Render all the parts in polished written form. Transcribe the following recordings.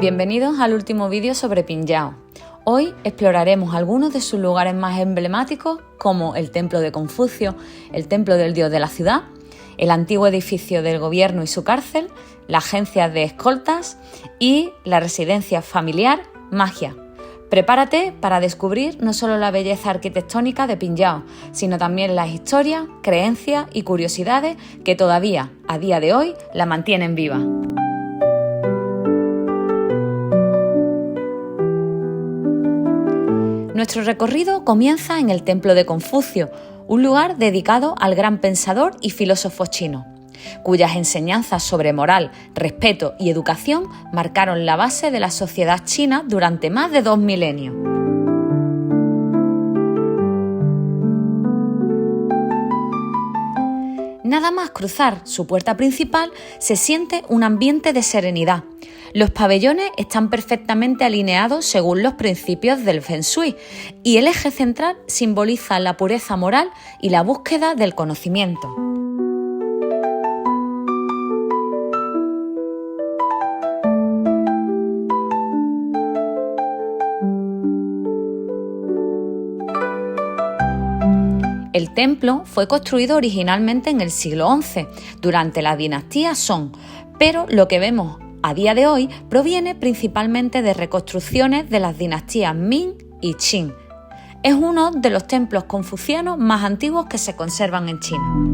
Bienvenidos al último vídeo sobre Pinllao. Hoy exploraremos algunos de sus lugares más emblemáticos, como el Templo de Confucio, el Templo del Dios de la Ciudad, el antiguo edificio del gobierno y su cárcel, la agencia de escoltas y la residencia familiar Magia. Prepárate para descubrir no solo la belleza arquitectónica de Pinllao, sino también las historias, creencias y curiosidades que todavía, a día de hoy, la mantienen viva. Nuestro recorrido comienza en el Templo de Confucio, un lugar dedicado al gran pensador y filósofo chino, cuyas enseñanzas sobre moral, respeto y educación marcaron la base de la sociedad china durante más de 2 milenios. Nada más cruzar su puerta principal se siente un ambiente de serenidad. Los pabellones están perfectamente alineados según los principios del Feng Shui y el eje central simboliza la pureza moral y la búsqueda del conocimiento. El templo fue construido originalmente en el siglo XI, durante la dinastía Song, pero lo que vemos a día de hoy proviene principalmente de reconstrucciones de las dinastías Ming y Qing. Es uno de los templos confucianos más antiguos que se conservan en China.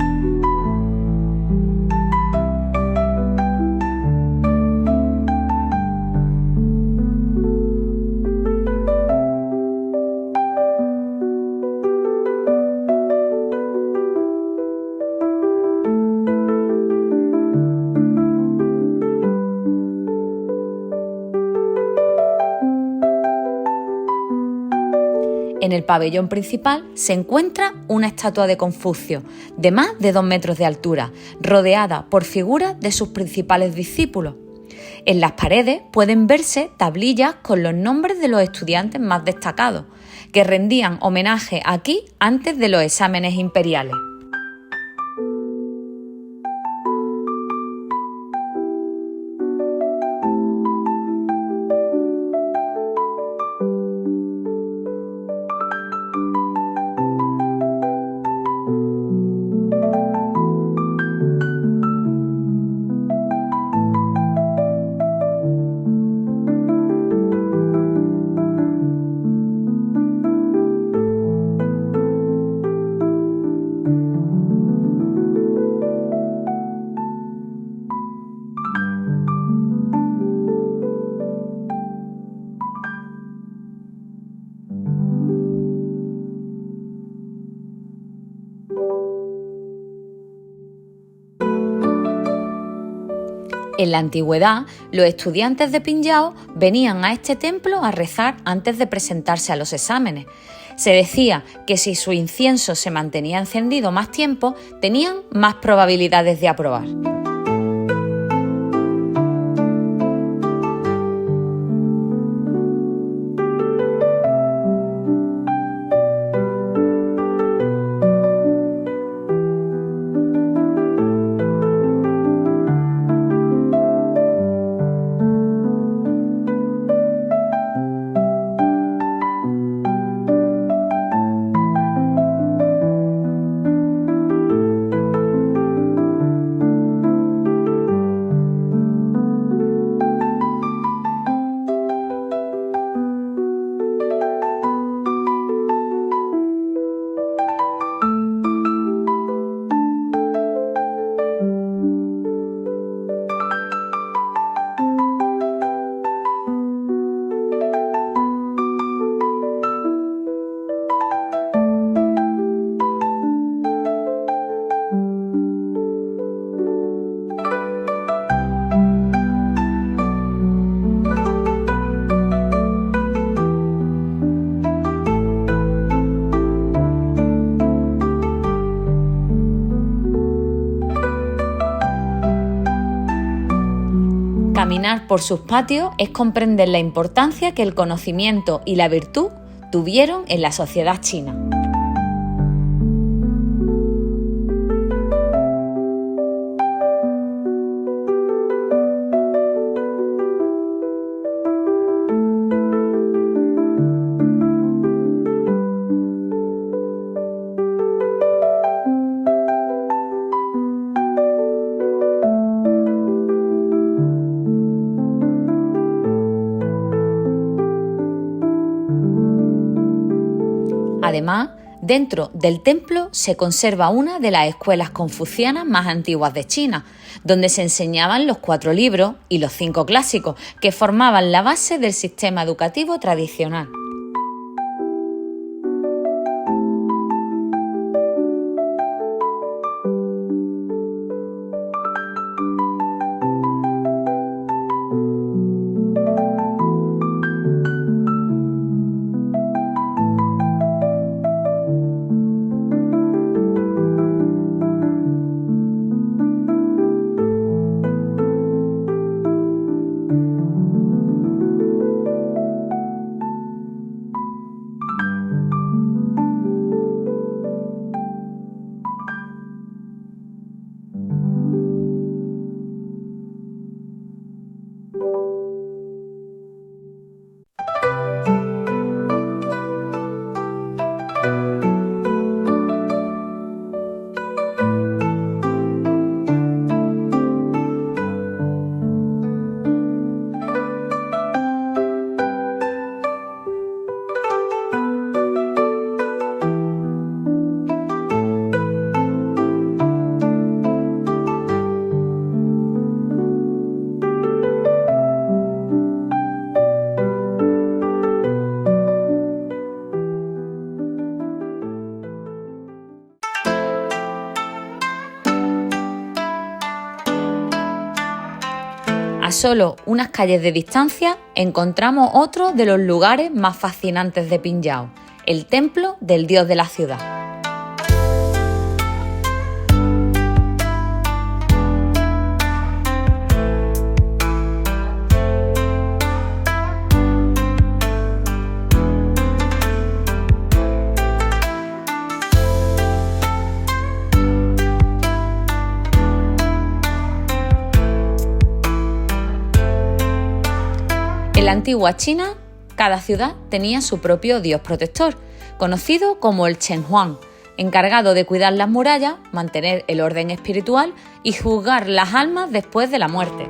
En el pabellón principal se encuentra una estatua de Confucio, de más de 2 metros de altura, rodeada por figuras de sus principales discípulos. En las paredes pueden verse tablillas con los nombres de los estudiantes más destacados, que rendían homenaje aquí antes de los exámenes imperiales. En la antigüedad, los estudiantes de Pinllao venían a este templo a rezar antes de presentarse a los exámenes. Se decía que si su incienso se mantenía encendido más tiempo, tenían más probabilidades de aprobar. Caminar por sus patios es comprender la importancia que el conocimiento y la virtud tuvieron en la sociedad china. Además, dentro del templo se conserva una de las escuelas confucianas más antiguas de China, donde se enseñaban los 4 libros y los 5 clásicos, que formaban la base del sistema educativo tradicional. A solo unas calles de distancia encontramos otro de los lugares más fascinantes de Pinhao, el templo del dios de la ciudad. En la antigua China, cada ciudad tenía su propio dios protector, conocido como el Chen Huang, encargado de cuidar las murallas, mantener el orden espiritual y juzgar las almas después de la muerte.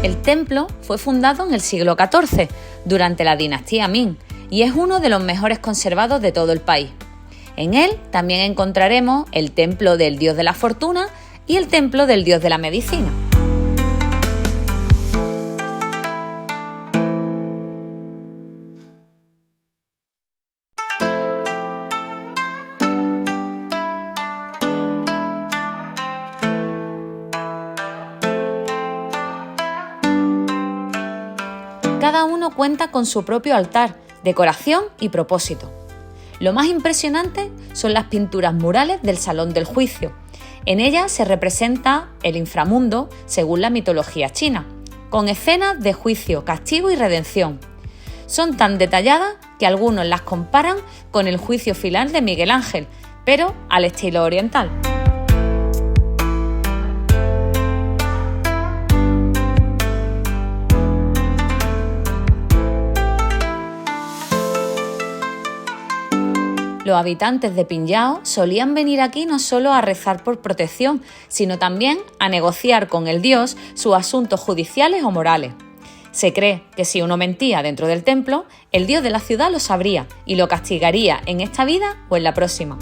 El templo fue fundado en el siglo XIV, durante la dinastía Ming, y es uno de los mejores conservados de todo el país. En él también encontraremos el templo del dios de la fortuna y el templo del dios de la medicina. Cada uno cuenta con su propio altar, decoración y propósito. Lo más impresionante son las pinturas murales del Salón del Juicio. En ellas se representa el inframundo según la mitología china, con escenas de juicio, castigo y redención. Son tan detalladas que algunos las comparan con el juicio final de Miguel Ángel, pero al estilo oriental. Los habitantes de Pinhao solían venir aquí no solo a rezar por protección, sino también a negociar con el dios sus asuntos judiciales o morales. Se cree que si uno mentía dentro del templo, el dios de la ciudad lo sabría y lo castigaría en esta vida o en la próxima.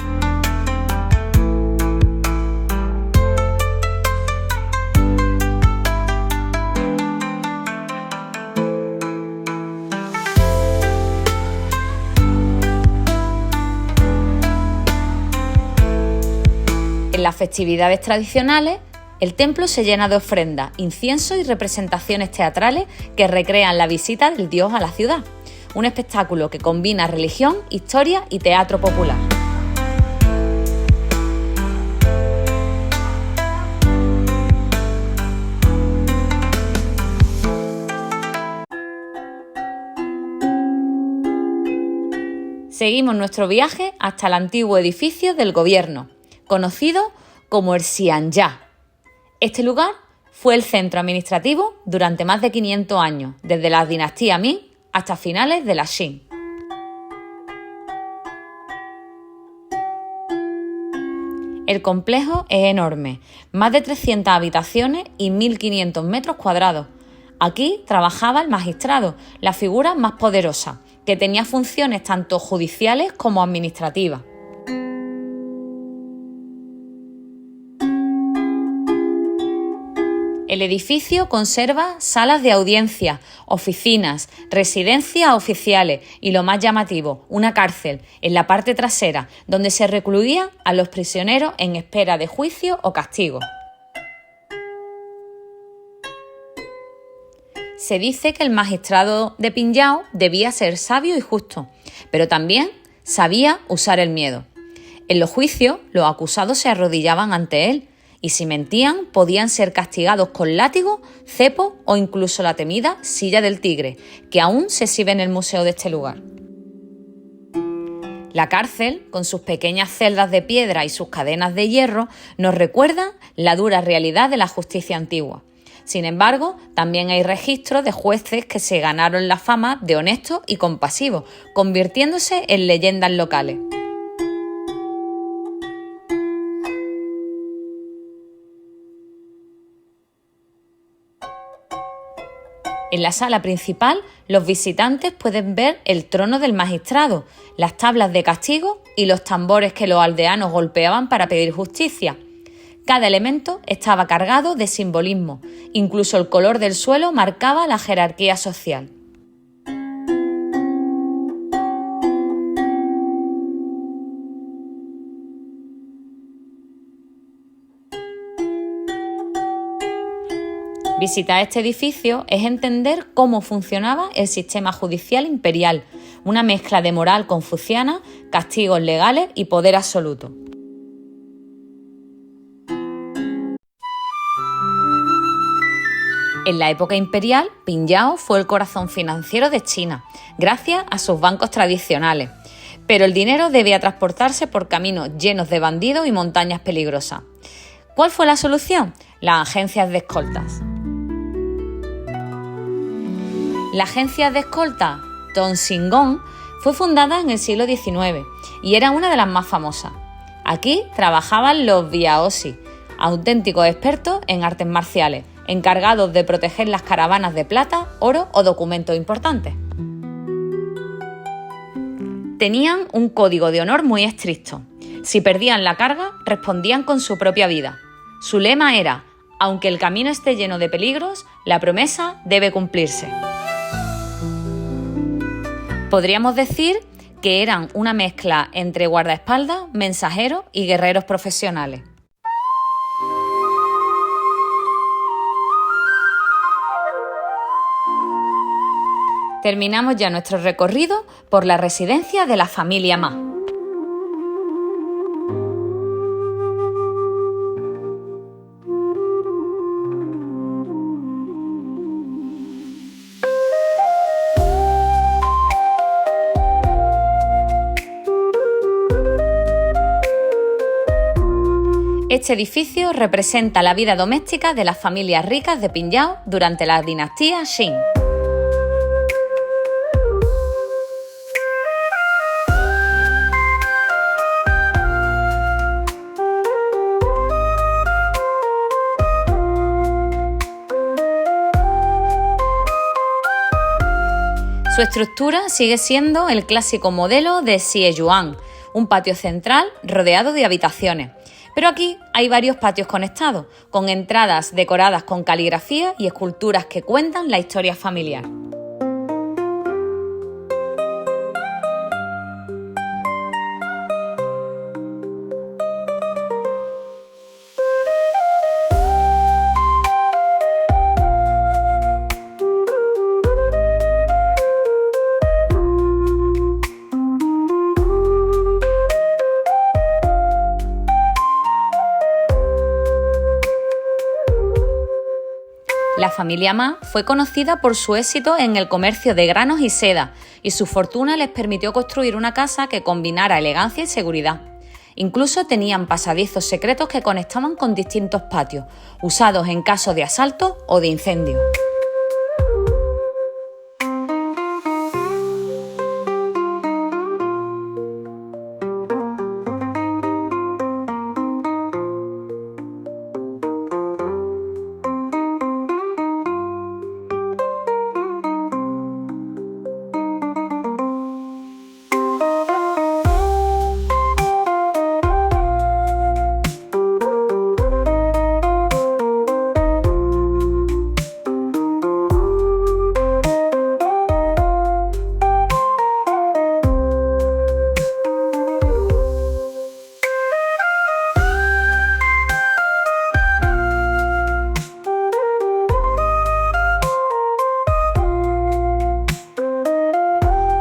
En las festividades tradicionales, el templo se llena de ofrendas, incienso y representaciones teatrales que recrean la visita del dios a la ciudad. Un espectáculo que combina religión, historia y teatro popular. Seguimos nuestro viaje hasta el antiguo edificio del gobierno, conocido como el Xianyá. Este lugar fue el centro administrativo durante más de 500 años, desde la dinastía Ming hasta finales de la Qing. El complejo es enorme, más de 300 habitaciones y 1.500 metros cuadrados. Aquí trabajaba el magistrado, la figura más poderosa, que tenía funciones tanto judiciales como administrativas. El edificio conserva salas de audiencia, oficinas, residencias oficiales y, lo más llamativo, una cárcel en la parte trasera donde se recluían a los prisioneros en espera de juicio o castigo. Se dice que el magistrado de Pinhao debía ser sabio y justo, pero también sabía usar el miedo. En los juicios, los acusados se arrodillaban ante él, y si mentían podían ser castigados con látigo, cepo o incluso la temida silla del tigre, que aún se exhibe en el museo de este lugar. La cárcel, con sus pequeñas celdas de piedra y sus cadenas de hierro, nos recuerda la dura realidad de la justicia antigua. Sin embargo, también hay registros de jueces que se ganaron la fama de honestos y compasivos, convirtiéndose en leyendas locales. En la sala principal, los visitantes pueden ver el trono del magistrado, las tablas de castigo y los tambores que los aldeanos golpeaban para pedir justicia. Cada elemento estaba cargado de simbolismo, incluso el color del suelo marcaba la jerarquía social. Visitar este edificio es entender cómo funcionaba el sistema judicial imperial, una mezcla de moral confuciana, castigos legales y poder absoluto. En la época imperial, Pinhao fue el corazón financiero de China, gracias a sus bancos tradicionales. Pero el dinero debía transportarse por caminos llenos de bandidos y montañas peligrosas. ¿Cuál fue la solución? Las agencias de escoltas. La agencia de escolta Tongxinggong fue fundada en el siglo XIX y era una de las más famosas. Aquí trabajaban los biaoxi, auténticos expertos en artes marciales, encargados de proteger las caravanas de plata, oro o documentos importantes. Tenían un código de honor muy estricto. Si perdían la carga, respondían con su propia vida. Su lema era: aunque el camino esté lleno de peligros, la promesa debe cumplirse. Podríamos decir que eran una mezcla entre guardaespaldas, mensajeros y guerreros profesionales. Terminamos ya nuestro recorrido por la residencia de la familia Ma. Este edificio representa la vida doméstica de las familias ricas de Pinhao durante la dinastía Qing. Su estructura sigue siendo el clásico modelo de Xie-yuan, un patio central rodeado de habitaciones. Pero aquí hay varios patios conectados, con entradas decoradas con caligrafía y esculturas que cuentan la historia familiar. La familia Ma fue conocida por su éxito en el comercio de granos y seda, y su fortuna les permitió construir una casa que combinara elegancia y seguridad. Incluso tenían pasadizos secretos que conectaban con distintos patios, usados en caso de asalto o de incendio.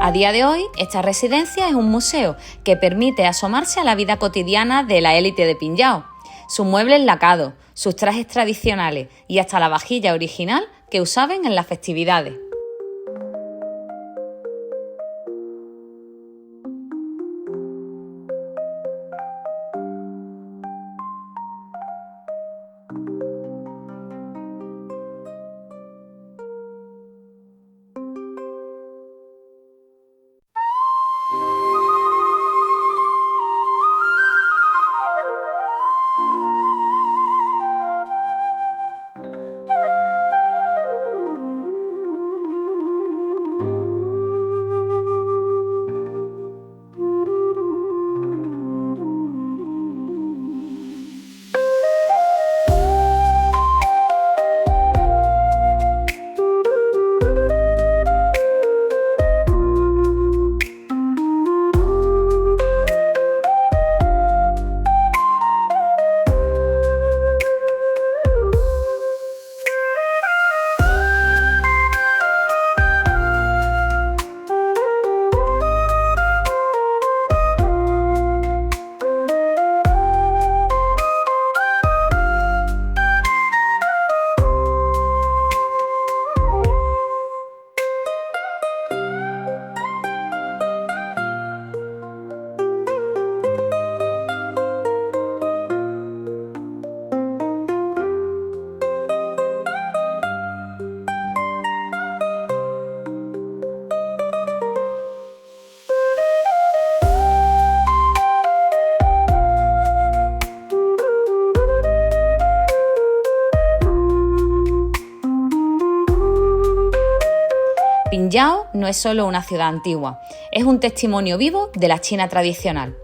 A día de hoy, esta residencia es un museo que permite asomarse a la vida cotidiana de la élite de Pinllao. Sus muebles lacados, sus trajes tradicionales y hasta la vajilla original que usaban en las festividades. Pinllao no es solo una ciudad antigua, es un testimonio vivo de la China tradicional.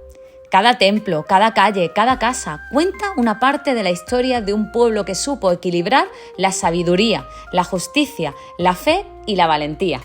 Cada templo, cada calle, cada casa cuenta una parte de la historia de un pueblo que supo equilibrar la sabiduría, la justicia, la fe y la valentía.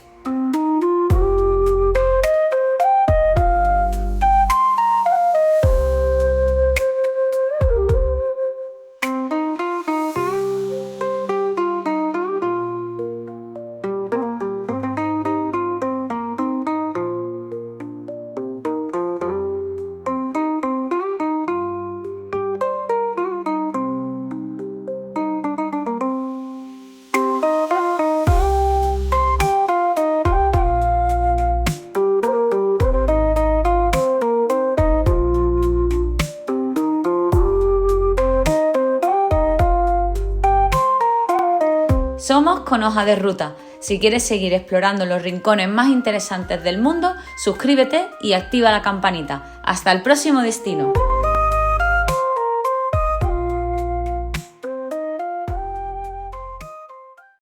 Somos Con Hoja de Ruta. Si quieres seguir explorando los rincones más interesantes del mundo, suscríbete y activa la campanita. ¡Hasta el próximo destino!